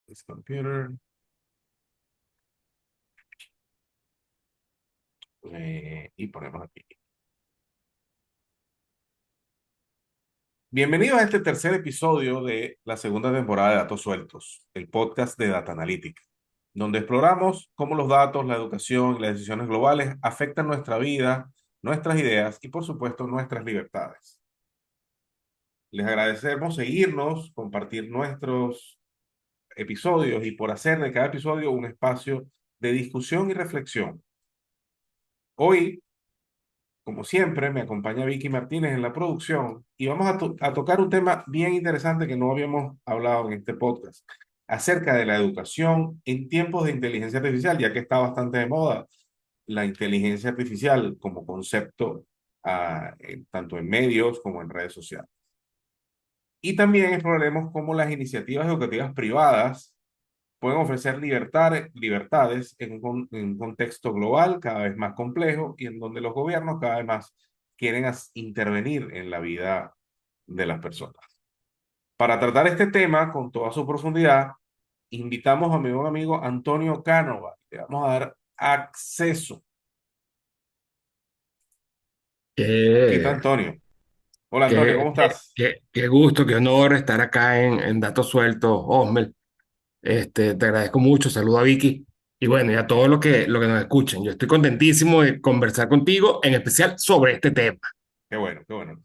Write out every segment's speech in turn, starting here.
This computer. Y ponemos aquí. Bienvenidos a este tercer episodio de la segunda temporada de Datos Sueltos, el podcast de Data Analytics, donde exploramos cómo los datos, la educación y las decisiones globales afectan nuestra vida, nuestras ideas y, por supuesto, nuestras libertades. Les agradecemos seguirnos, compartir nuestros episodios y por hacer de cada episodio un espacio de discusión y reflexión. Hoy, como siempre, me acompaña Vicky Martínez en la producción y vamos a tocar un tema bien interesante que no habíamos hablado en este podcast, acerca de la educación en tiempos de inteligencia artificial, ya que está bastante de moda la inteligencia artificial como concepto, tanto en medios como en redes sociales. Y también exploraremos cómo las iniciativas educativas privadas pueden ofrecer libertades en un contexto global cada vez más complejo y en donde los gobiernos cada vez más quieren intervenir en la vida de las personas. Para tratar este tema con toda su profundidad, invitamos a mi buen amigo Antonio Cánova. Le vamos a dar acceso. Aquí está Qué, Antonio. Hola Antonio, qué, ¿cómo qué, estás? qué gusto, qué honor estar acá en Datos Sueltos, Osmel. Te agradezco mucho, saludo a Vicky y bueno, y a todos los que nos escuchen. Yo estoy contentísimo de conversar contigo, en especial sobre este tema. Qué bueno, qué bueno.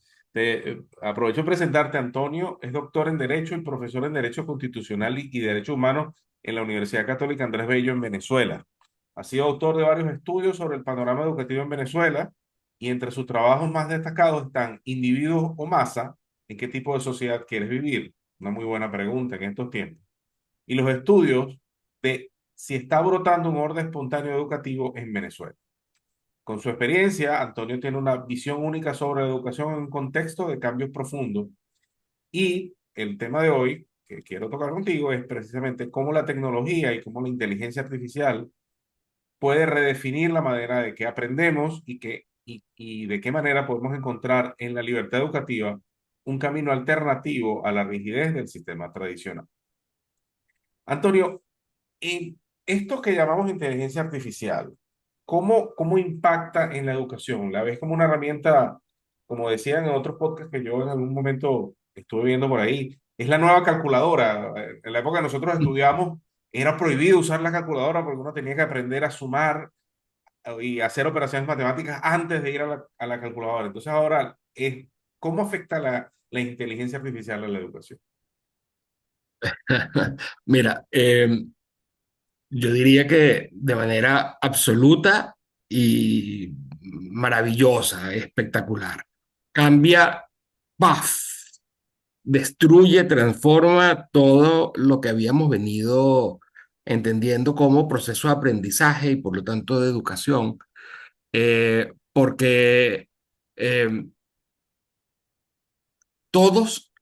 Aprovecho de presentarte. Antonio es doctor en Derecho y profesor en Derecho Constitucional y Derecho Humano en la Universidad Católica Andrés Bello en Venezuela. Ha sido autor de varios estudios sobre el panorama educativo en Venezuela y entre sus trabajos más destacados están Individuos o Masa, ¿en qué tipo de sociedad quieres vivir? Una muy buena pregunta en estos tiempos. Y los estudios de si está brotando un orden espontáneo educativo en Venezuela. Con su experiencia, Antonio tiene una visión única sobre la educación en un contexto de cambios profundos. Y el tema de hoy que quiero tocar contigo es precisamente cómo la tecnología y cómo la inteligencia artificial puede redefinir la manera de que aprendemos y de qué manera podemos encontrar en la libertad educativa un camino alternativo a la rigidez del sistema tradicional. Antonio, en esto que llamamos inteligencia artificial, ¿cómo impacta en la educación? ¿La ves como una herramienta, como decían en otros podcasts que yo en algún momento estuve viendo por ahí? Es la nueva calculadora. En la época que nosotros estudiamos, era prohibido usar la calculadora porque uno tenía que aprender a sumar y hacer operaciones matemáticas antes de ir a la calculadora. Entonces ahora, ¿cómo afecta la inteligencia artificial a la educación? Mira, yo diría que de manera absoluta y maravillosa, espectacular. Cambia, ¡paf! Destruye, transforma todo lo que habíamos venido entendiendo como proceso de aprendizaje y por lo tanto de educación, porque eh, todos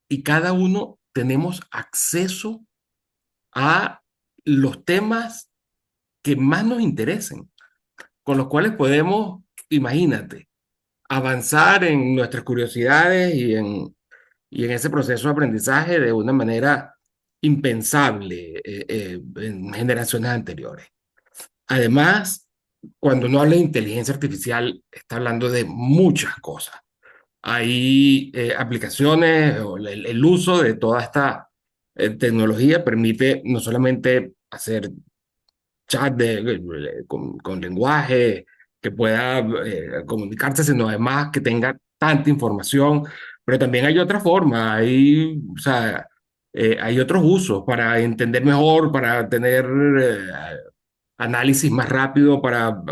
y cada uno tenemos acceso a los temas que más nos interesen, con los cuales podemos, imagínate, avanzar en nuestras curiosidades y en ese proceso de aprendizaje de una manera impensable en generaciones anteriores. Además, cuando uno habla de inteligencia artificial, está hablando de muchas cosas. Hay aplicaciones, o el uso de toda esta tecnología permite no solamente hacer chat con lenguaje que pueda comunicarse, sino además que tenga tanta información, pero también hay otra forma, o sea, hay otros usos para entender mejor, para tener análisis más rápido, para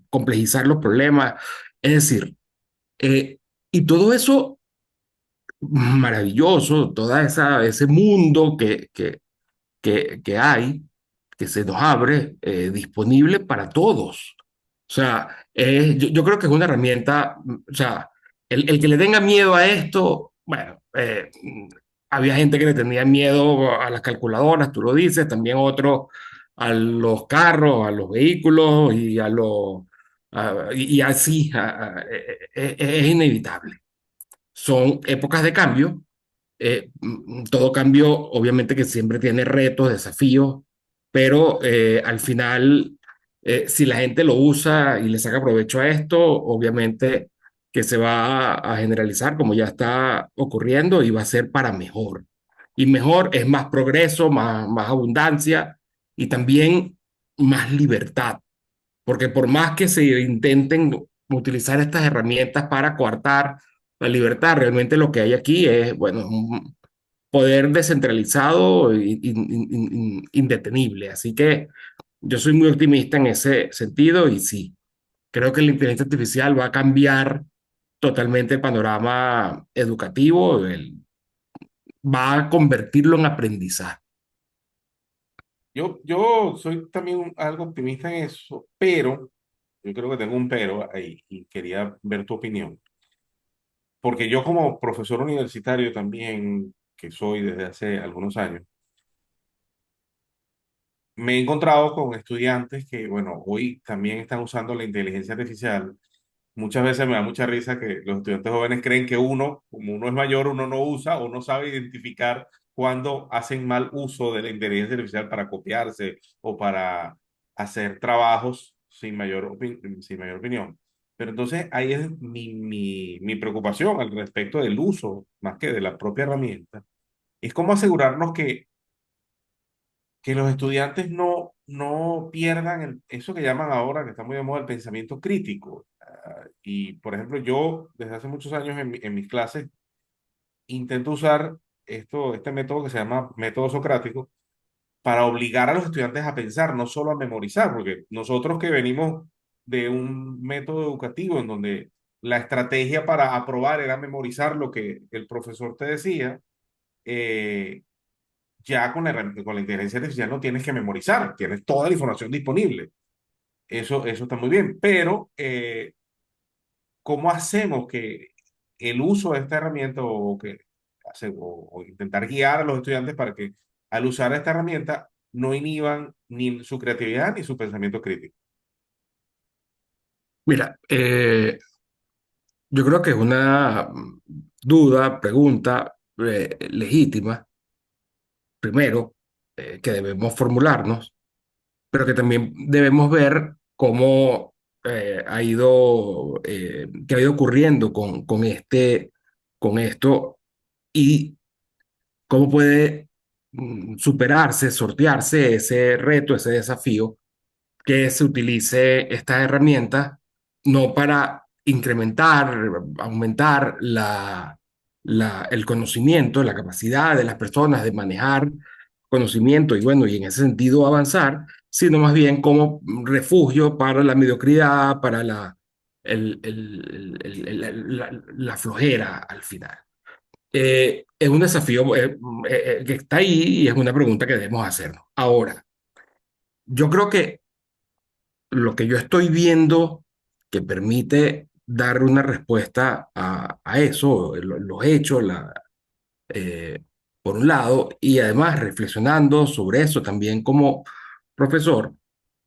complejizar los problemas. Es decir, eh, y todo eso maravilloso, ese mundo que hay, que se nos abre, disponible para todos. O sea, yo creo que es una herramienta, o sea, el que le tenga miedo a esto, bueno, había gente que le tenía miedo a las calculadoras, tú lo dices, también otros a los carros, a los vehículos y y así, es inevitable. Son épocas de cambio Todo cambio, obviamente que siempre tiene retos, desafíos, pero al final, si la gente lo usa y le saca provecho a esto, obviamente que se va a generalizar como ya está ocurriendo y va a ser para mejor. Y mejor es más progreso, más abundancia y también más libertad, porque por más que se intenten utilizar estas herramientas para coartar la libertad, realmente lo que hay aquí es, bueno, un poder descentralizado e indetenible. Así que yo soy muy optimista en ese sentido y sí, creo que la inteligencia artificial va a cambiar totalmente el panorama educativo, va a convertirlo en aprendizaje. Yo soy también algo optimista en eso, pero yo creo que tengo un pero ahí y quería ver tu opinión. Porque yo como profesor universitario también, que soy desde hace algunos años, me he encontrado con estudiantes que, bueno, hoy también están usando la inteligencia artificial. Muchas veces me da mucha risa que los estudiantes jóvenes creen que uno, como uno es mayor, uno no usa o no sabe identificar cuando hacen mal uso de la inteligencia artificial para copiarse o para hacer trabajos sin mayor opinión. Pero entonces ahí es mi preocupación al respecto del uso, más que de la propia herramienta. Es cómo asegurarnos que los estudiantes no pierdan eso que llaman ahora, que está muy de moda, el pensamiento crítico. Y, por ejemplo, yo desde hace muchos años en mis clases intento usar este método que se llama método socrático para obligar a los estudiantes a pensar, no solo a memorizar, porque nosotros que venimos de un método educativo en donde la estrategia para aprobar era memorizar lo que el profesor te decía, eh, ya con la inteligencia artificial no tienes que memorizar, tienes toda la información disponible. Eso está muy bien, pero ¿cómo hacemos que el uso de esta herramienta o intentar guiar a los estudiantes para que al usar esta herramienta no inhiban ni su creatividad ni su pensamiento crítico? Mira, yo creo que es una duda, pregunta legítima, primero, que debemos formularnos, pero que también debemos ver cómo qué ha ido ocurriendo con esto y cómo puede superarse, sortearse ese reto, ese desafío, que se utilice estas herramientas no para incrementar, aumentar el conocimiento, la capacidad de las personas de manejar conocimiento y bueno, y en ese sentido avanzar, sino más bien como refugio para la mediocridad, para la flojera al final. Es un desafío que está ahí y es una pregunta que debemos hacernos. Ahora, yo creo que lo que yo estoy viendo que permite dar una respuesta a eso, los hechos, eh, por un lado, y además reflexionando sobre eso también como profesor,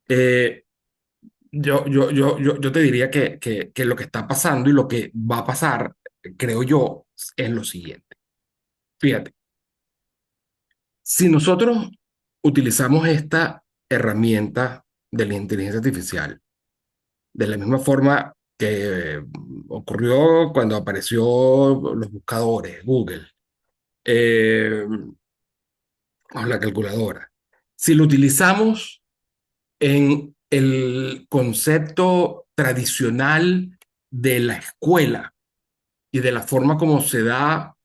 eh, yo te diría que lo que está pasando y lo que va a pasar, creo yo, es lo siguiente. Fíjate, si nosotros utilizamos esta herramienta de la inteligencia artificial, de la misma forma que ocurrió cuando apareció los buscadores, Google, eh, o la calculadora. Si lo utilizamos en el concepto tradicional de la escuela y de la forma como se da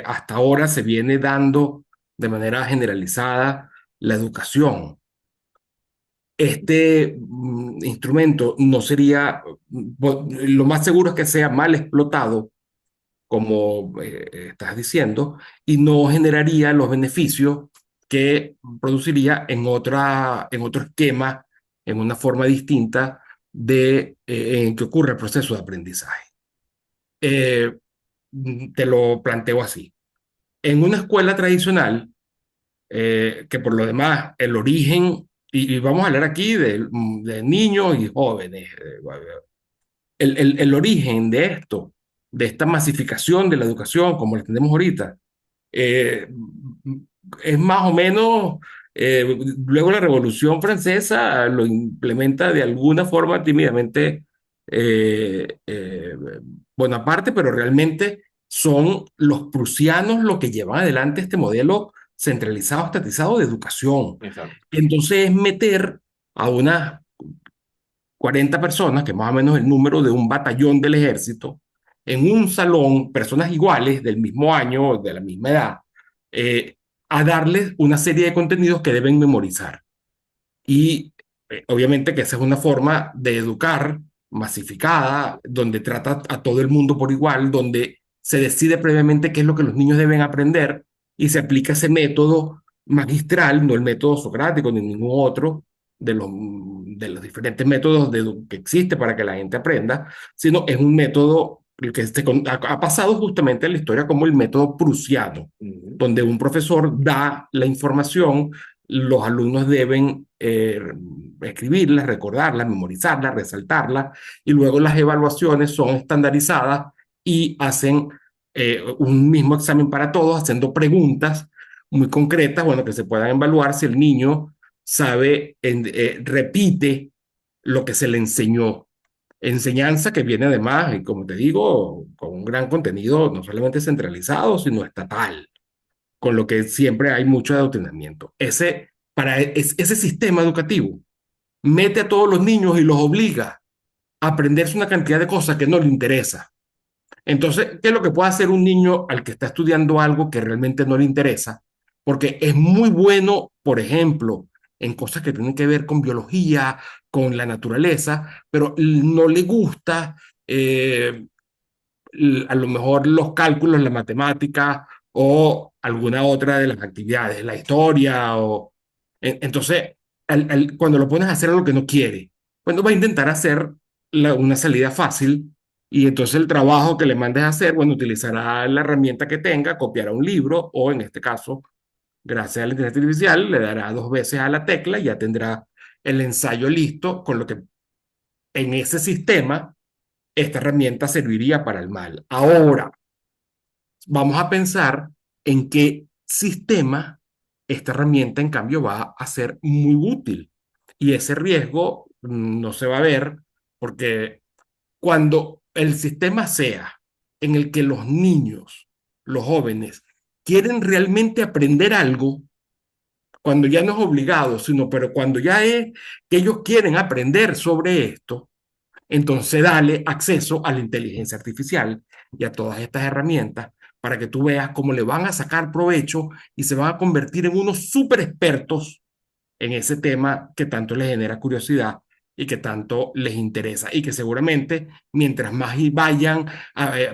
hasta ahora, se viene dando de manera generalizada la educación. Este instrumento no sería, lo más seguro es que sea mal explotado, como estás diciendo, y no generaría los beneficios que produciría en otro esquema, en una forma distinta en que ocurre el proceso de aprendizaje. Eh, Te lo planteo así. En una escuela tradicional, que por lo demás el origen, y vamos a hablar aquí de niños y jóvenes, el origen de esto de esta masificación de la educación, como la entendemos ahorita, eh, es más o menos, luego la Revolución Francesa lo implementa de alguna forma tímidamente Bonaparte, pero realmente son los prusianos los que llevan adelante este modelo centralizado, estatizado de educación. Exacto. Entonces es meter a unas 40 personas, que es más o menos el número de un batallón del ejército, en un salón, personas iguales, del mismo año, de la misma edad, eh, a darles una serie de contenidos que deben memorizar. Y obviamente que esa es una forma de educar masificada, donde trata a todo el mundo por igual, donde se decide previamente qué es lo que los niños deben aprender y se aplica ese método magistral, no el método socrático ni ningún otro de los diferentes métodos que existe para que la gente aprenda, sino es un método que ha pasado justamente en la historia como el método prusiano, Ujú. donde un profesor da la información, los alumnos deben escribirlas, recordarlas, memorizarlas, resaltarlas, y luego las evaluaciones son estandarizadas y hacen un mismo examen para todos, haciendo preguntas muy concretas, bueno, que se puedan evaluar si el niño sabe, repite lo que se le enseñó. Enseñanza que viene además, y como te digo, con un gran contenido no solamente centralizado, sino estatal, con lo que siempre hay mucho adoctrinamiento. Ese sistema educativo mete a todos los niños y los obliga a aprenderse una cantidad de cosas que no le interesa. Entonces, ¿qué es lo que puede hacer un niño al que está estudiando algo que realmente no le interesa? Porque es muy bueno, por ejemplo, en cosas que tienen que ver con biología, con la naturaleza, pero no le gusta a lo mejor los cálculos, la matemática o alguna otra de las actividades, la historia. Entonces, cuando lo pones a hacer lo que no quiere, cuando va a intentar hacer una salida fácil y entonces el trabajo que le mandes a hacer, bueno, utilizará la herramienta que tenga, copiará un libro o en este caso, gracias a la inteligencia artificial, le dará dos veces a la tecla y ya tendrá el ensayo listo, con lo que en ese sistema esta herramienta serviría para el mal. Ahora, vamos a pensar en qué sistema esta herramienta, en cambio, va a ser muy útil. Y ese riesgo no se va a ver porque cuando el sistema sea en el que los niños, los jóvenes, quieren realmente aprender algo, cuando ya no es obligado, sino pero cuando ya es que ellos quieren aprender sobre esto, entonces, dale acceso a la inteligencia artificial y a todas estas herramientas para que tú veas cómo le van a sacar provecho y se van a convertir en unos súper expertos en ese tema que tanto les genera curiosidad y que tanto les interesa. Y que seguramente, mientras más vayan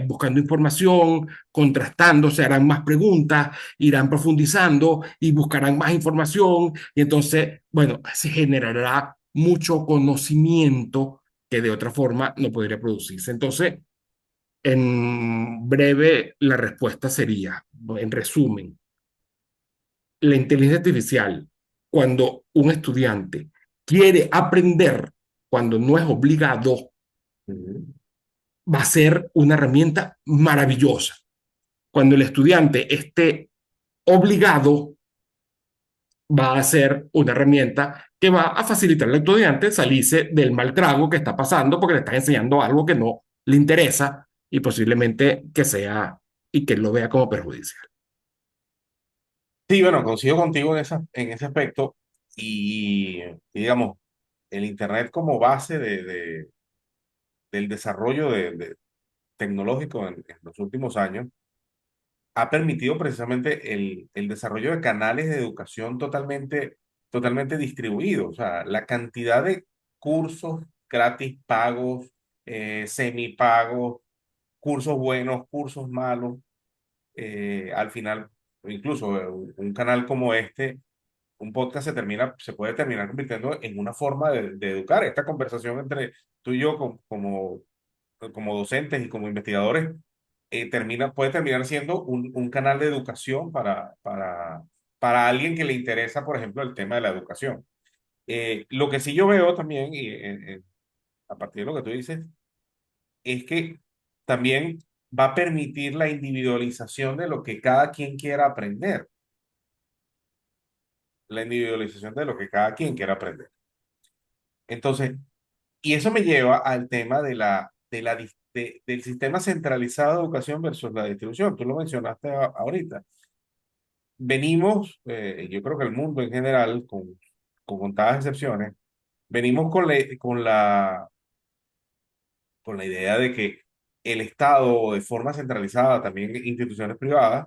buscando información, contrastando, se harán más preguntas, irán profundizando y buscarán más información. Y entonces, bueno, se generará mucho conocimiento que de otra forma no podría producirse. Entonces, en breve, la respuesta sería, en resumen, la inteligencia artificial, cuando un estudiante quiere aprender, cuando no es obligado, Ujú. va a ser una herramienta maravillosa. Cuando el estudiante esté obligado, va a ser una herramienta que va a facilitar al estudiante salirse del mal trago que está pasando porque le está enseñando algo que no le interesa y posiblemente que sea y que lo vea como perjudicial. Sí, bueno, coincido contigo en ese aspecto y, digamos, el Internet como base del desarrollo tecnológico en los últimos años ha permitido precisamente el desarrollo de canales de educación totalmente distribuidos. O sea, la cantidad de cursos gratis, pagos, semipagos, cursos buenos, cursos malos, al final, incluso un canal como este, un podcast se puede terminar convirtiendo en una forma de educar. Esta conversación entre tú y yo como docentes y como investigadores puede terminar siendo un canal de educación para alguien que le interesa, por ejemplo, el tema de la educación. Lo que sí yo veo también, a partir de lo que tú dices, es que también va a permitir la individualización de lo que cada quien quiera aprender, la individualización de lo que cada quien quiera aprender. Entonces, y eso me lleva al tema del sistema centralizado de educación versus la distribución. Tú lo mencionaste ahorita. Venimos, yo creo que el mundo en general, con contadas excepciones, venimos con la idea de que el Estado, o de forma centralizada, también instituciones privadas,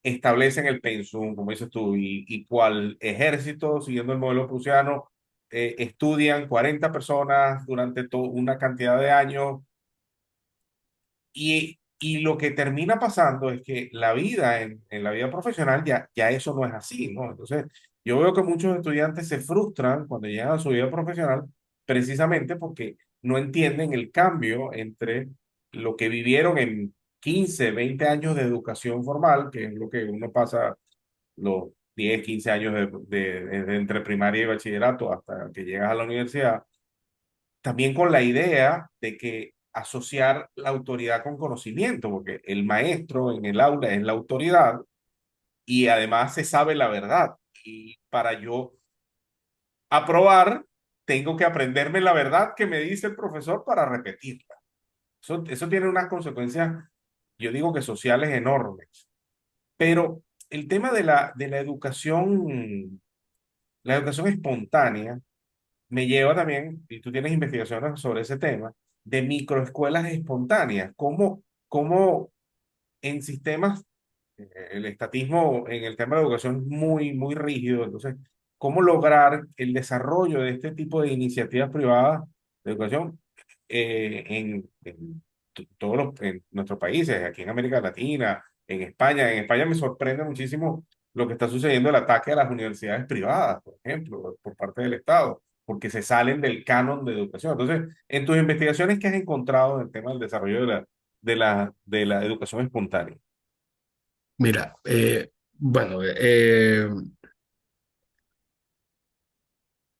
establecen el pensum, como dices tú, y cual ejército, siguiendo el modelo prusiano, estudian 40 personas durante una cantidad de años y lo que termina pasando es que la vida en la vida profesional ya eso no es así, ¿no? Entonces, yo veo que muchos estudiantes se frustran cuando llegan a su vida profesional precisamente porque no entienden el cambio entre lo que vivieron en 15 20 años de educación formal, que es lo que uno pasa los 10 15 años entre primaria y bachillerato hasta que llegas a la universidad, también con la idea de que asociar la autoridad con conocimiento, porque el maestro en el aula es la autoridad y además se sabe la verdad. Y para yo aprobar, tengo que aprenderme la verdad que me dice el profesor para repetirla. Eso tiene unas consecuencias, yo digo que sociales enormes. Pero el tema la educación espontánea, me lleva también, y tú tienes investigaciones sobre ese tema, de microescuelas espontáneas, cómo en sistemas, el estatismo en el tema de educación es muy rígido, entonces, cómo lograr el desarrollo de este tipo de iniciativas privadas de educación en todos en nuestros países, aquí en América Latina, en España. En España me sorprende muchísimo lo que está sucediendo, el ataque a las universidades privadas, por ejemplo, por parte del Estado, porque se salen del canon de educación. Entonces, en tus investigaciones, ¿qué has encontrado en el tema del desarrollo de la educación espontánea? Mira, bueno, he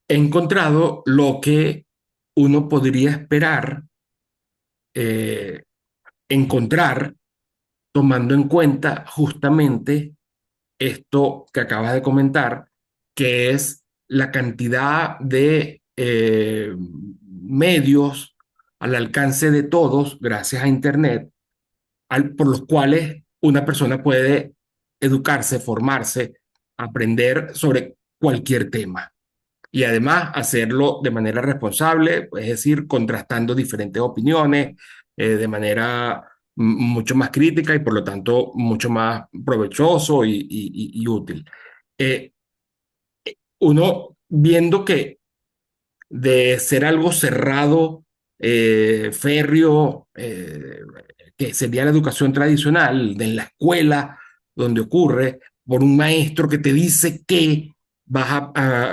encontrado lo que uno podría esperar eh, encontrar tomando en cuenta justamente esto que acabas de comentar, que es la cantidad de medios al alcance de todos, gracias a Internet, por los cuales una persona puede educarse, formarse, aprender sobre cualquier tema. Y además hacerlo de manera responsable, es decir, contrastando diferentes opiniones de manera mucho más crítica y por lo tanto mucho más provechoso y útil. Eh, Uno viendo que de ser algo cerrado, férreo, que sería la educación tradicional, de la escuela donde ocurre, por un maestro que te dice que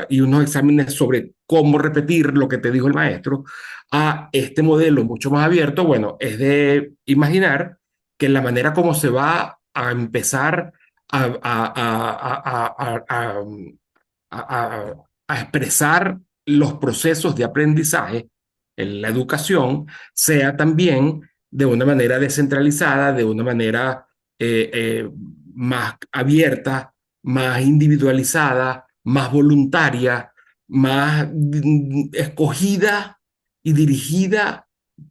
y unos exámenes sobre cómo repetir lo que te dijo el maestro, a este modelo mucho más abierto, bueno, es de imaginar que la manera como se va a empezar a, a, a expresar los procesos de aprendizaje en la educación sea también de una manera descentralizada, de una manera eh, eh, más abierta, más individualizada, más voluntaria, más escogida y dirigida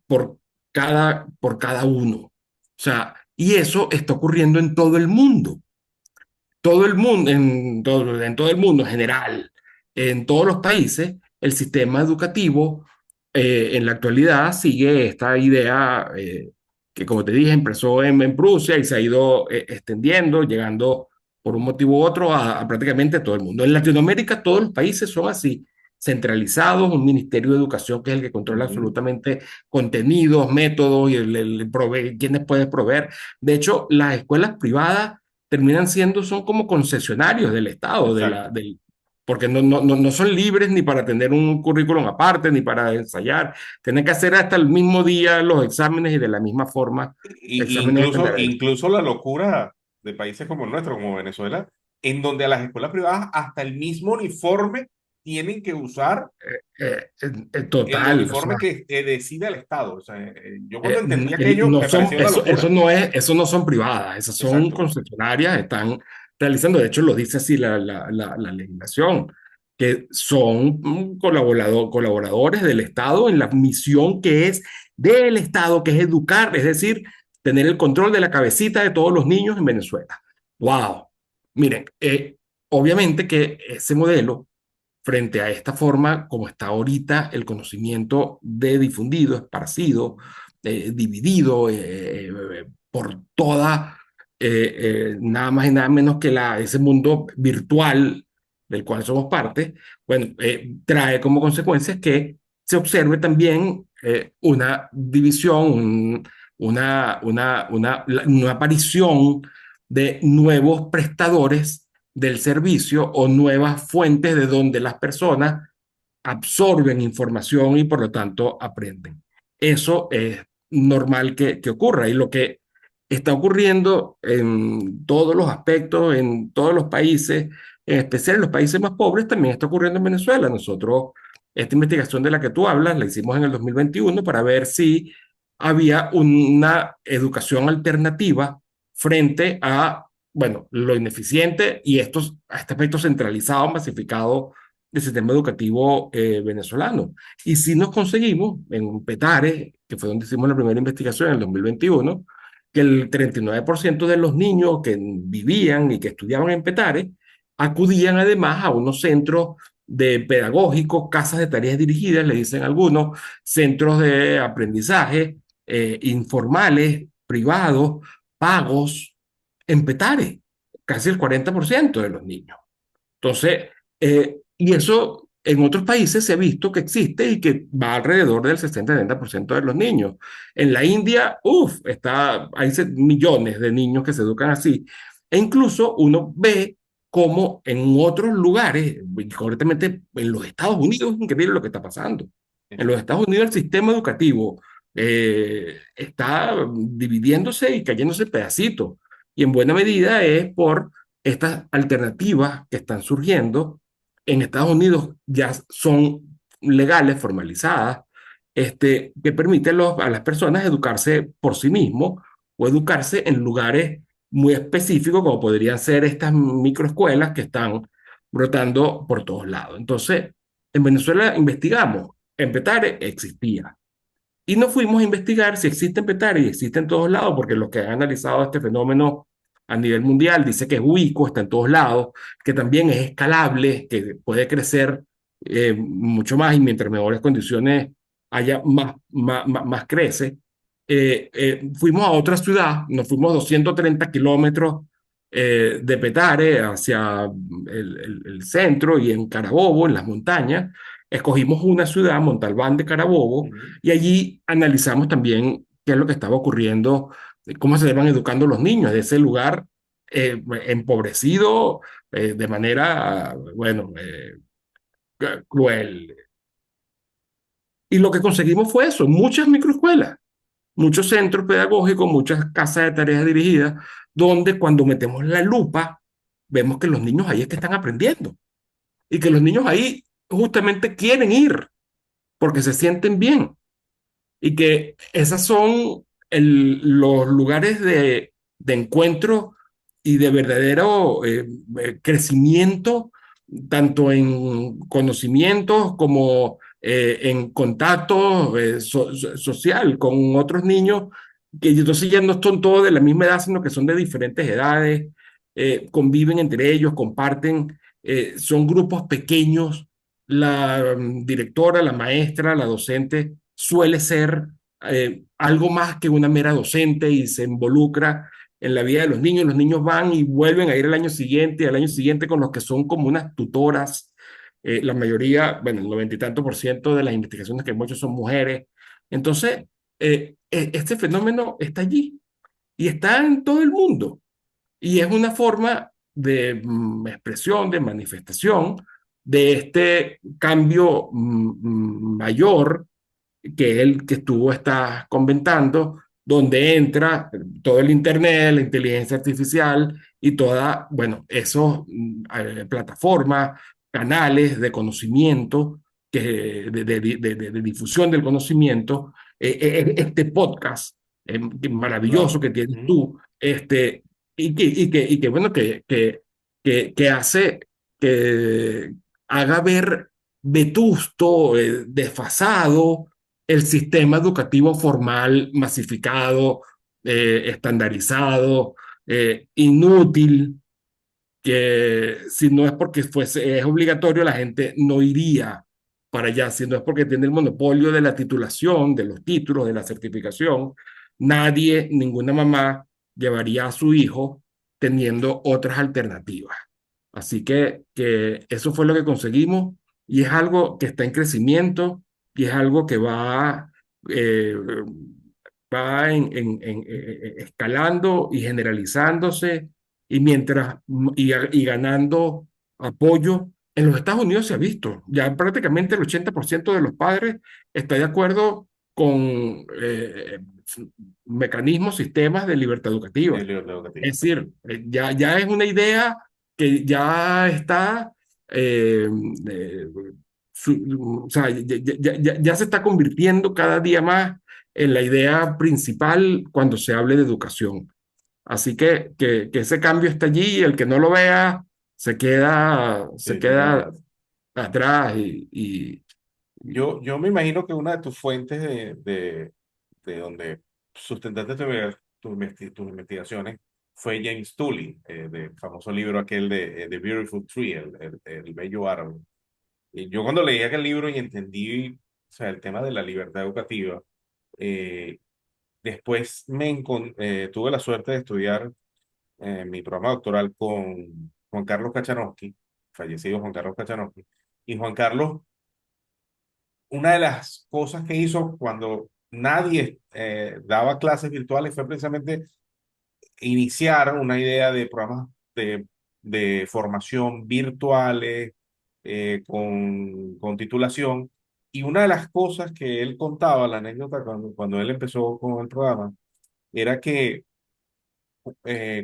por cada uno. O sea, y eso está ocurriendo en todo el mundo, en todo el mundo en general, en todos los países, el sistema educativo en la actualidad sigue esta idea que, como te dije, empezó en Prusia y se ha ido extendiendo, llegando por un motivo u otro a prácticamente todo el mundo. En Latinoamérica todos los países son así, centralizados, un ministerio de educación que es el que controla Ujú. absolutamente contenidos, métodos y quienes pueden proveer. De hecho, las escuelas privadas terminan siendo, son como concesionarios del Estado, Exacto. porque no son libres ni para tener un currículum aparte, ni para ensayar. Tienen que hacer hasta el mismo día los exámenes y de la misma forma, exámenes estandarizados. Incluso la locura de países como el nuestro, como Venezuela, en donde a las escuelas privadas hasta el mismo uniforme tienen que usar el Total, o uniforme sea, que decida el Estado. O sea, yo cuando entendí aquello no me son, parecía una eso locura. no es, eso no son privadas, esas son Exacto. concesionarias, están realizando, de hecho lo dice así la legislación, que son colaboradores del Estado en la misión que es del Estado, que es educar, es decir, tener el control de la cabecita de todos los niños en Venezuela. ¡Wow! Miren, obviamente que ese modelo frente a esta forma, como está ahorita el conocimiento de difundido, esparcido, dividido por toda, nada más y nada menos que ese mundo virtual del cual somos parte, bueno, trae como consecuencia que se observe también una división, una aparición de nuevos prestadores del servicio o nuevas fuentes de donde las personas absorben información y por lo tanto aprenden. Eso es normal que ocurra y lo que está ocurriendo en todos los aspectos, en todos los países, en especial en los países más pobres, también está ocurriendo en Venezuela. Nosotros, esta investigación de la que tú hablas, la hicimos en el 2021 para ver si había una educación alternativa frente a, bueno, lo ineficiente y este aspecto centralizado, masificado del sistema educativo venezolano. Y si nos conseguimos en Petare, que fue donde hicimos la primera investigación en el 2021, que el 39% de los niños que vivían y que estudiaban en Petare acudían además a unos centros de pedagógicos, casas de tareas dirigidas, le dicen algunos, centros de aprendizaje informales, privados, pagos, en Petare, casi el 40% de los niños. Entonces, y eso en otros países se ha visto que existe y que va alrededor del 60-70% de los niños. En la India, hay millones de niños que se educan así. E incluso uno ve como en otros lugares, y concretamente en los Estados Unidos, es increíble lo que está pasando. En los Estados Unidos el sistema educativo está dividiéndose y cayéndose en pedacitos. Y en buena medida es por estas alternativas que están surgiendo en Estados Unidos ya son legales, formalizadas, que permiten a las personas educarse por sí mismos o educarse en lugares muy específicos, como podrían ser estas microescuelas que están brotando por todos lados. Entonces, en Venezuela investigamos, en Petare existía. Y no fuimos a investigar si existe en Petare y existe en todos lados, porque los que han analizado este fenómeno a nivel mundial dice que es ubicuo, está en todos lados, que también es escalable, que puede crecer mucho más y mientras mejores condiciones haya más crece. Fuimos a otra ciudad, nos fuimos 230 kilómetros de Petare hacia el centro y en Carabobo, en las montañas. Escogimos una ciudad, Montalbán de Carabobo, Ujú. y allí analizamos también qué es lo que estaba ocurriendo, cómo se iban educando los niños de ese lugar empobrecido de manera, bueno, cruel. Y lo que conseguimos fue eso, muchas microescuelas, muchos centros pedagógicos, muchas casas de tareas dirigidas, donde cuando metemos la lupa, vemos que los niños ahí es que están aprendiendo y que los niños ahí justamente quieren ir porque se sienten bien y que esos son los lugares de encuentro y de verdadero crecimiento, tanto en conocimientos como en contacto social con otros niños, que entonces ya no son todos de la misma edad, sino que son de diferentes edades, conviven entre ellos, comparten, son grupos pequeños. La directora, la maestra, la docente suele ser algo más que una mera docente y se involucra en la vida de los niños. Los niños van y vuelven a ir al año siguiente con los que son como unas tutoras. La mayoría, bueno, el 90 y tanto% de las investigaciones que hemos hecho son mujeres. Entonces, este fenómeno está allí y está en todo el mundo. Y es una forma de expresión, de manifestación de este cambio mayor que él que estuvo está comentando, donde entra todo el Internet, la inteligencia artificial y toda, bueno, esos plataformas, canales de conocimiento, de difusión del conocimiento, este podcast maravilloso Claro. que tienes Ujú. tú, bueno, que hace que haga ver vetusto, desfasado el sistema educativo formal masificado, estandarizado, inútil, que si no es porque fuese, es obligatorio, la gente no iría para allá, si no es porque tiene el monopolio de la titulación, de los títulos, de la certificación. Nadie, ninguna mamá llevaría a su hijo teniendo otras alternativas. Así que eso fue lo que conseguimos y es algo que está en crecimiento y es algo que eh, va escalando y generalizándose y y ganando apoyo. En los Estados Unidos se ha visto, ya prácticamente el 80% de los padres está de acuerdo con mecanismos, sistemas de libertad educativa. El libro educativo. Es decir, ya es una idea que ya está, eh, eh, o sea, ya se está convirtiendo cada día más en la idea principal cuando se hable de educación. Así que ese cambio está allí y el que no lo vea se Sí, se queda queda atrás. atrás Yo me imagino que una de tus fuentes de donde sustentaste tus investigaciones fue James Tully, del famoso libro aquel de The Beautiful Tree, el bello árbol. Y yo cuando leí aquel libro y entendí, o sea, el tema de la libertad educativa, eh, después tuve la suerte de estudiar mi programa doctoral con Juan Carlos Kachanowski, fallecido Juan Carlos Kachanowski. Y Juan Carlos, una de las cosas que hizo cuando nadie daba clases virtuales fue precisamente iniciar una idea de programas de formación virtuales con titulación. Y una de las cosas que él contaba, la anécdota cuando él empezó con el programa, era que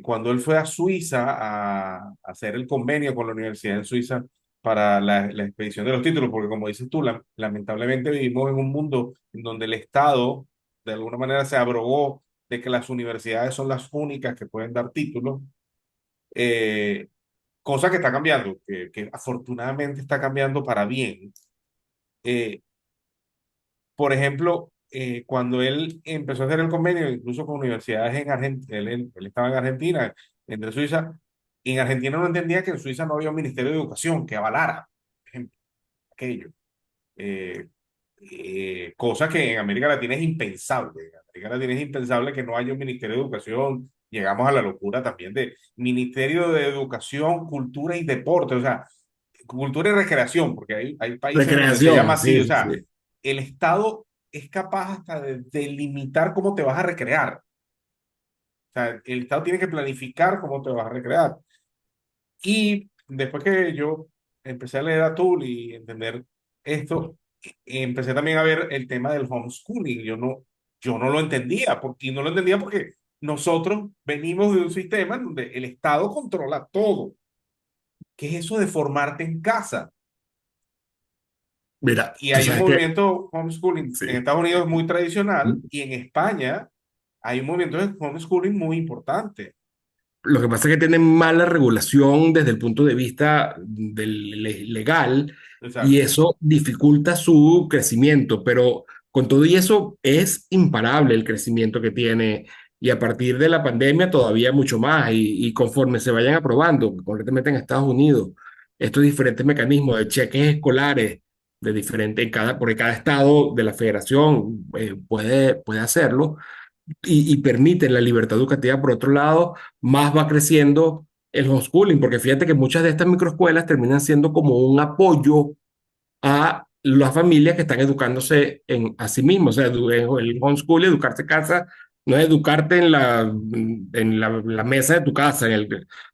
cuando él fue a Suiza a hacer el convenio con la Universidad en Suiza para la expedición de los títulos, porque como dices tú, lamentablemente vivimos en un mundo en donde el Estado de alguna manera se abrogó de que las universidades son las únicas que pueden dar títulos, eh, cosa que está cambiando, que afortunadamente está cambiando para bien. Eh, por ejemplo, cuando él empezó a hacer el convenio, incluso con universidades en Argentina, él estaba en Argentina, entre Suiza, y en Argentina no entendía que en Suiza no había un ministerio de educación que avalara, por ejemplo, aquello. Eh, Cosa que en América Latina es impensable. En América Latina es impensable que no haya un ministerio de educación. Llegamos a la locura también de Ministerio de Educación, Cultura y Deporte, o sea, cultura y recreación, porque hay países en donde se llama recreación, así, o sí, sea, sí. el Estado es capaz hasta de delimitar cómo te vas a recrear. O sea, el Estado tiene que planificar cómo te vas a recrear. Y después que yo empecé a leer a Tool y entender esto, empecé también a ver el tema del homeschooling. Yo no lo entendía, y no lo entendía porque nosotros venimos de un sistema en donde el Estado controla todo. ¿Qué es eso de formarte en casa? Mira, Y tú hay un sabes que movimiento homeschooling en sí. Estados Unidos muy tradicional y en España hay un movimiento de homeschooling muy importante. Lo que pasa es que tienen mala regulación desde el punto de vista legal y Exacto. eso dificulta su crecimiento, pero con todo y eso es imparable el crecimiento que tiene y a partir de la pandemia todavía mucho más y conforme se vayan aprobando, concretamente en Estados Unidos, estos diferentes mecanismos de cheques escolares de diferente porque cada estado de la federación puede hacerlo y permiten la libertad educativa, por otro lado, más va creciendo el homeschooling, porque fíjate que muchas de estas microescuelas terminan siendo como un apoyo a las familias que están educándose a sí mismos. O sea, el homeschool, educarse en casa, no es educarte la mesa de tu casa,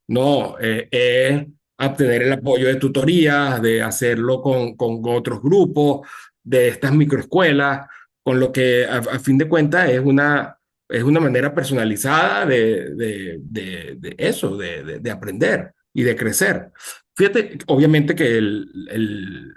no, es obtener el apoyo de tutorías, de hacerlo con otros grupos, de estas microescuelas, con lo que a fin de cuentas es una manera personalizada de eso, de aprender y de crecer. Fíjate, obviamente que el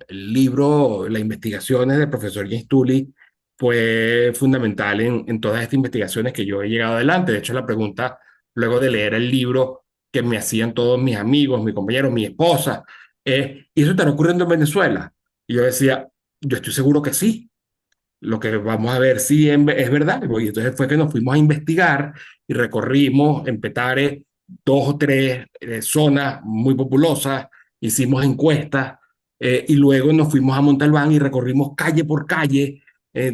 libro, las investigaciones del profesor James Tully fue fundamental en todas estas investigaciones que yo he llegado adelante. De hecho, la pregunta, luego de leer el libro, que me hacían todos mis amigos, mis compañeros, mi esposa, ¿y eso estará ocurriendo en Venezuela? Y yo decía, yo estoy seguro que sí. Lo que vamos a ver si es verdad. Y entonces fue que nos fuimos a investigar y recorrimos en Petare dos o tres zonas muy populosas, hicimos encuestas y luego nos fuimos a Montalbán y recorrimos calle por calle,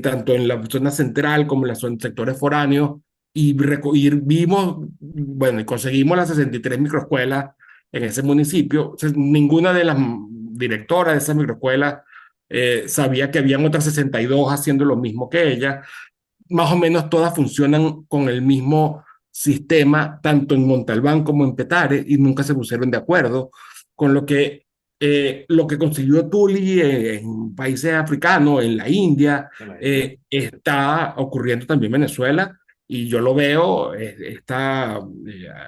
tanto en la zona central como en los sectores foráneos, y vimos, bueno, y conseguimos las 63 microescuelas en ese municipio. O sea, ninguna de las directoras de esas microescuelas sabía que habían otras 62 haciendo lo mismo que ella. Más o menos todas funcionan con el mismo sistema, tanto en Montalbán como en Petare, y nunca se pusieron de acuerdo, con lo que consiguió Tuli en países africanos, en la India, en la India. está ocurriendo también en Venezuela, y yo lo veo, esta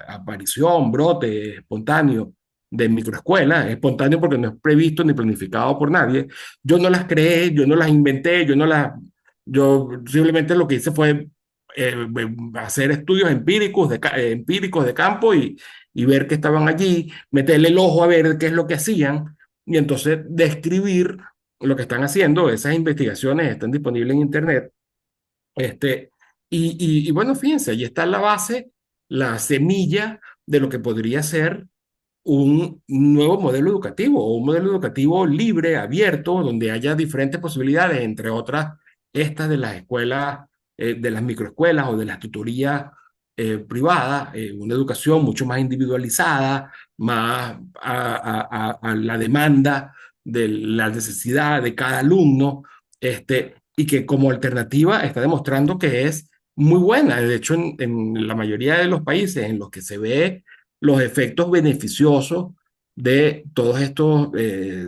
aparición, brote espontáneo de microescuelas, espontáneo porque no es previsto ni planificado por nadie. Yo no las creé, yo no las inventé, yo simplemente lo que hice fue hacer estudios empíricos de campo y ver que estaban allí, meterle el ojo a ver qué es lo que hacían y entonces describir lo que están haciendo. Esas investigaciones están disponibles en Internet. Este, y bueno, fíjense, ahí está la base, la semilla de lo que podría ser un nuevo modelo educativo o un modelo educativo libre, abierto, donde haya diferentes posibilidades, entre otras estas de las escuelas, de las microescuelas o de las tutorías privadas, una educación mucho más individualizada, más a la demanda de la necesidad de cada alumno, y que como alternativa está demostrando que es muy buena. De hecho, en la mayoría de los países en los que se ve los efectos beneficiosos de todos estos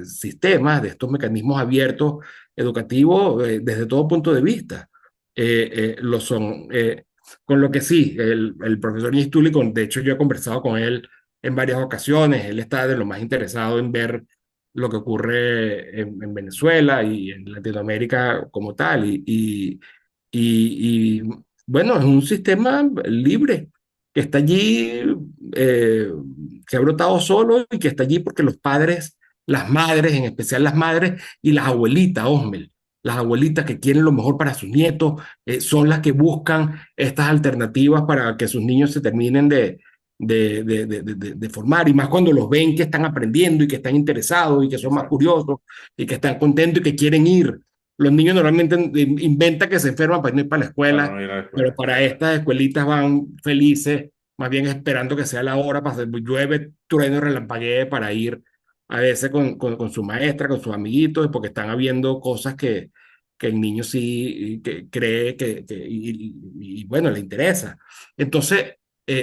sistemas, de estos mecanismos abiertos educativos desde todo punto de vista. Lo son. Con lo que sí, el profesor Gistuli, de hecho yo he conversado con él en varias ocasiones, él está de lo más interesado en ver lo que ocurre en Venezuela y en Latinoamérica como tal. Y bueno, es un sistema libre que está allí, eh, que ha brotado solo y que está allí porque los padres, las madres, en especial las madres y las abuelitas, Osmel, las abuelitas que quieren lo mejor para sus nietos, son las que buscan estas alternativas para que sus niños se terminen de formar, y más cuando los ven que están aprendiendo y que están interesados y que son más Exacto. curiosos y que están contentos y que quieren ir. Los niños normalmente inventan que se enferman para no ir para la Para escuela, no ir a la pero escuela. para estas escuelitas van felices, más bien esperando que sea la hora, para hacer, llueve, trueno, relampaguee para ir a veces con su maestra, con sus amiguitos, porque están habiendo cosas que el niño sí que cree y bueno, le interesa. Entonces,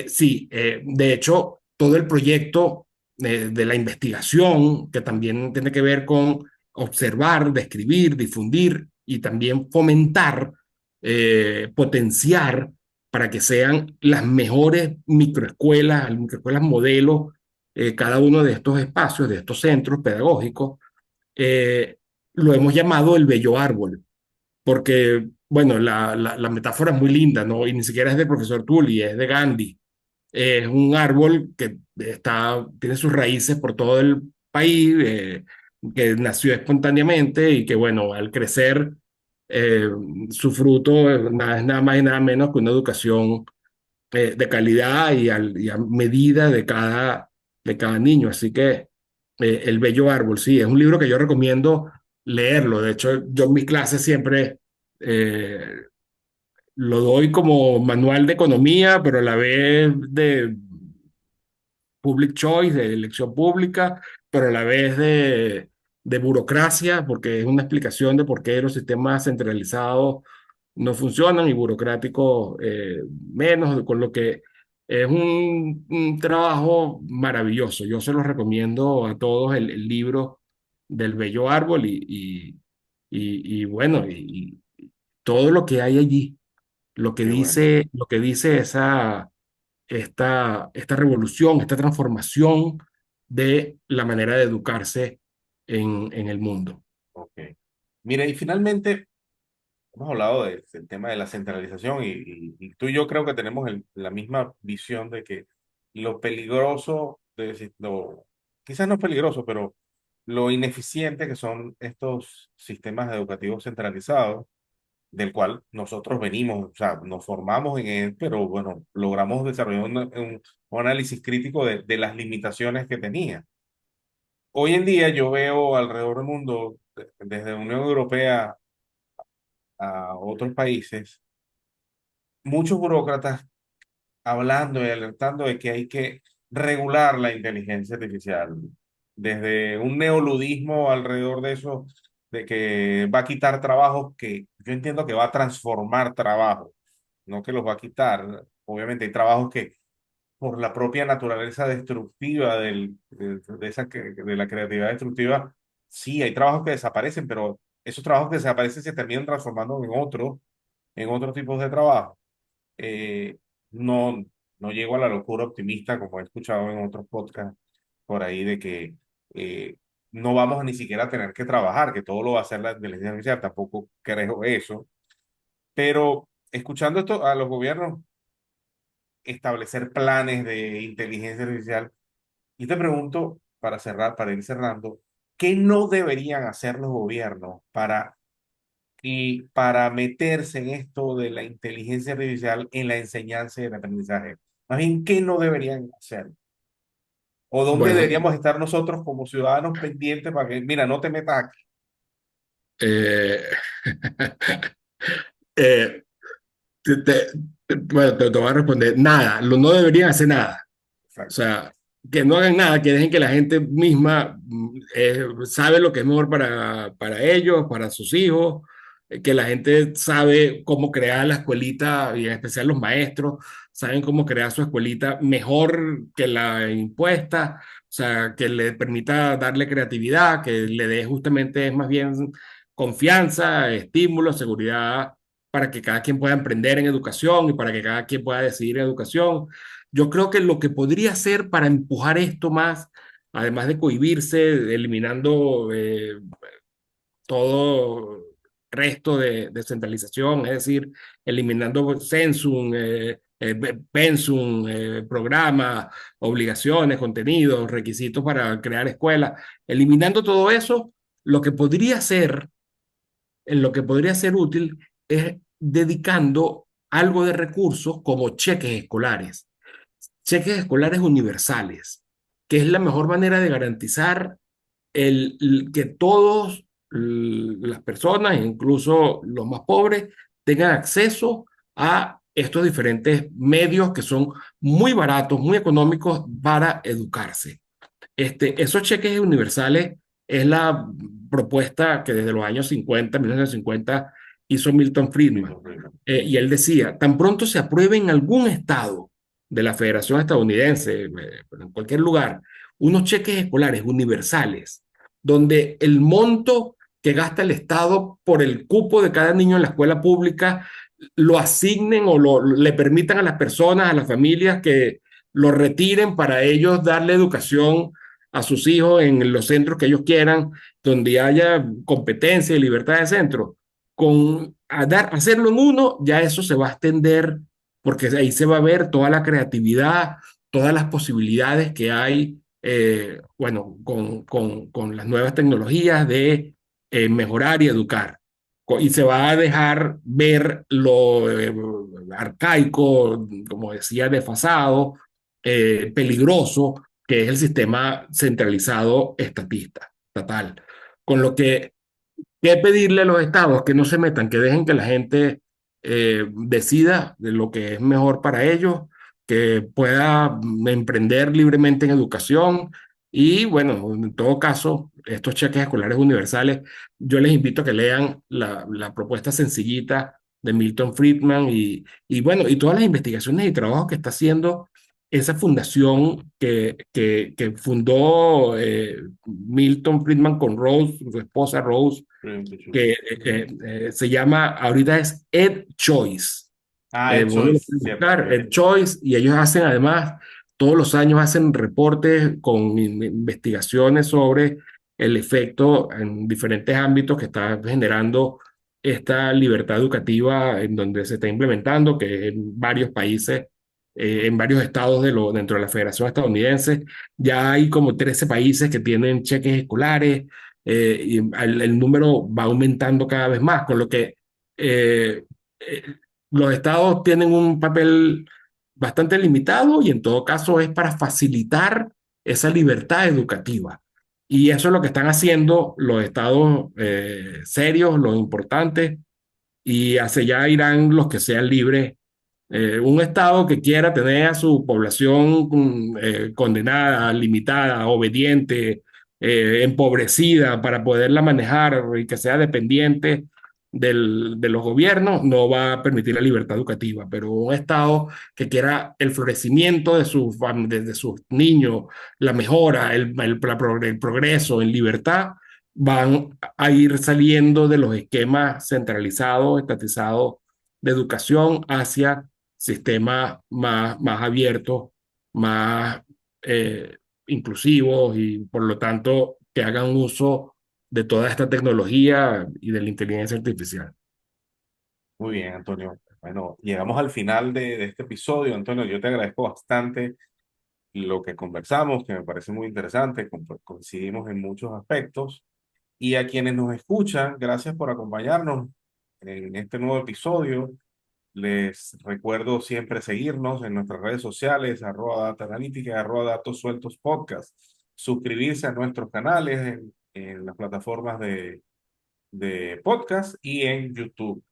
sí, de hecho, todo el proyecto de la investigación, que también tiene que ver con observar, describir, difundir y también fomentar, potenciar para que sean las mejores microescuelas modelo, cada uno de estos espacios, de estos centros pedagógicos, eh, lo hemos llamado el bello árbol, porque, bueno, la metáfora es muy linda, ¿no? Y ni siquiera es del profesor Tully, es de Gandhi. Es un árbol que tiene sus raíces por todo el país, que nació espontáneamente y que, bueno, al crecer, eh, su fruto es nada más y nada menos que una educación de calidad y a medida de cada niño. Así que El Bello Árbol, sí, es un libro que yo recomiendo leerlo. De hecho, yo en mis clases siempre eh, lo doy como manual de economía, pero a la vez de public choice, de elección pública, pero a la vez de burocracia, porque es una explicación de por qué los sistemas centralizados no funcionan y burocráticos menos, con lo que es un trabajo maravilloso. Yo se lo recomiendo a todos el libro del Bello Árbol y bueno, y todo lo que hay allí, Qué bueno. lo que dice esta revolución, esta transformación. de la manera de educarse en el mundo. Ok. Mira, y finalmente, hemos hablado del tema de la centralización y tú y yo creo que tenemos la misma visión de que lo peligroso, quizás no peligroso, pero lo ineficiente que son estos sistemas educativos centralizados, del cual nosotros venimos, o sea, nos formamos en él, pero bueno, logramos desarrollar un análisis crítico de las limitaciones que tenía. Hoy en día yo veo alrededor del mundo, desde la Unión Europea a otros países, muchos burócratas hablando y alertando de que hay que regular la inteligencia artificial, desde un neoludismo alrededor de eso, de que va a quitar trabajos que yo entiendo que va a transformar trabajos, no que los va a quitar. Obviamente hay trabajos que por la propia naturaleza destructiva de la creatividad destructiva, sí, hay trabajos que desaparecen, pero esos trabajos que desaparecen se terminan transformando en otros tipos de trabajo. No, no llego a la locura optimista como he escuchado en otros podcasts por ahí de que no vamos a ni siquiera a tener que trabajar, que todo lo va a hacer la inteligencia artificial. Tampoco creo eso. Pero escuchando esto a los gobiernos establecer planes de inteligencia artificial, y te pregunto, para cerrar, para ir cerrando, ¿qué no deberían hacer los gobiernos para meterse en esto de la inteligencia artificial en la enseñanza y el aprendizaje? Más bien, ¿qué no deberían hacer? ¿O dónde Bueno, deberíamos estar nosotros como ciudadanos pendientes para que, mira, no te metas aquí? eh, eh, bueno, te voy a responder, nada, no deberían hacer nada. O Exacto. sea, que no hagan nada, que dejen que la gente misma sabe lo que es mejor para ellos, para sus hijos, que la gente sabe cómo crear la escuelita, y en especial los maestros, saben cómo crear su escuelita mejor que la impuesta, o sea, que le permita darle creatividad, que le dé justamente más bien confianza, estímulo, seguridad, para que cada quien pueda emprender en educación y para que cada quien pueda decidir en educación. Yo creo que lo que podría hacer para empujar esto más, además de cohibirse, eliminando todo resto de centralización, es decir, eliminando Censum, Pensum, programas, obligaciones, contenidos, requisitos para crear escuelas, eliminando todo eso, lo que podría ser, en lo que podría ser útil es dedicando algo de recursos como cheques escolares, cheques escolares universales, que es la mejor manera de garantizar que todas las personas, incluso los más pobres, tengan acceso a estos diferentes medios que son muy baratos, muy económicos para educarse. Esos cheques universales es la propuesta que desde los años 50, 1950, hizo Milton Friedman. Y él decía, tan pronto se apruebe en algún estado de la Federación Estadounidense, en cualquier lugar, unos cheques escolares universales, donde el monto que gasta el Estado por el cupo de cada niño en la escuela pública lo asignen o le permitan a las personas, a las familias que lo retiren para ellos darle educación a sus hijos en los centros que ellos quieran, donde haya competencia y libertad de centro. Hacerlo en uno, ya eso se va a extender porque ahí se va a ver toda la creatividad, todas las posibilidades que hay, bueno, con las nuevas tecnologías de mejorar y educar. Y se va a dejar ver lo arcaico, como decía, desfasado, peligroso, que es el sistema centralizado estatal. Con lo que pedirle a los estados que no se metan, que dejen que la gente decida de lo que es mejor para ellos, que pueda emprender libremente en educación y bueno, en todo caso, estos cheques escolares universales, yo les invito a que lean la propuesta sencillita de Milton Friedman y bueno, y todas las investigaciones y trabajos que está haciendo esa fundación que fundó Milton Friedman con Rose, su esposa Rose, que se llama, ahorita es EdChoice. Ah, el Vos lo choice, puedes cierto, buscar, cierto. EdChoice, y ellos hacen además todos los años hacen reportes con investigaciones sobre el efecto en diferentes ámbitos que está generando esta libertad educativa en donde se está implementando, que en varios países, en varios estados dentro de la Federación Estadounidense, ya hay como 13 países que tienen cheques escolares, y el número va aumentando cada vez más, con lo que eh, eh, los estados tienen un papel bastante limitado y en todo caso es para facilitar esa libertad educativa. Y eso es lo que están haciendo los estados serios, los importantes, y hacia allá irán los que sean libres. Un Estado que quiera tener a su población condenada, limitada, obediente, empobrecida para poderla manejar y que sea dependiente de los gobiernos, no va a permitir la libertad educativa. Pero un Estado que quiera el florecimiento de sus niños, la mejora, el progreso en libertad, van a ir saliendo de los esquemas centralizados, estatizados de educación hacia sistemas más abiertos, más eh, inclusivos y por lo tanto que hagan uso de toda esta tecnología y de la inteligencia artificial. Muy bien, Antonio. Bueno, llegamos al final de este episodio, Antonio. Yo te agradezco bastante lo que conversamos, que me parece muy interesante, coincidimos en muchos aspectos. Y a quienes nos escuchan, gracias por acompañarnos en este nuevo episodio. Les recuerdo siempre seguirnos en nuestras redes sociales, @Data Analítica, @Datos Sueltos Podcast. Suscribirse a nuestros canales en las plataformas de podcast y en YouTube.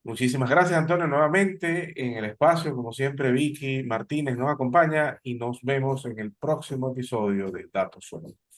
Muchísimas gracias, Antonio, nuevamente en el espacio. Como siempre, Vicky Martínez nos acompaña y nos vemos en el próximo episodio de Datos Sueltos.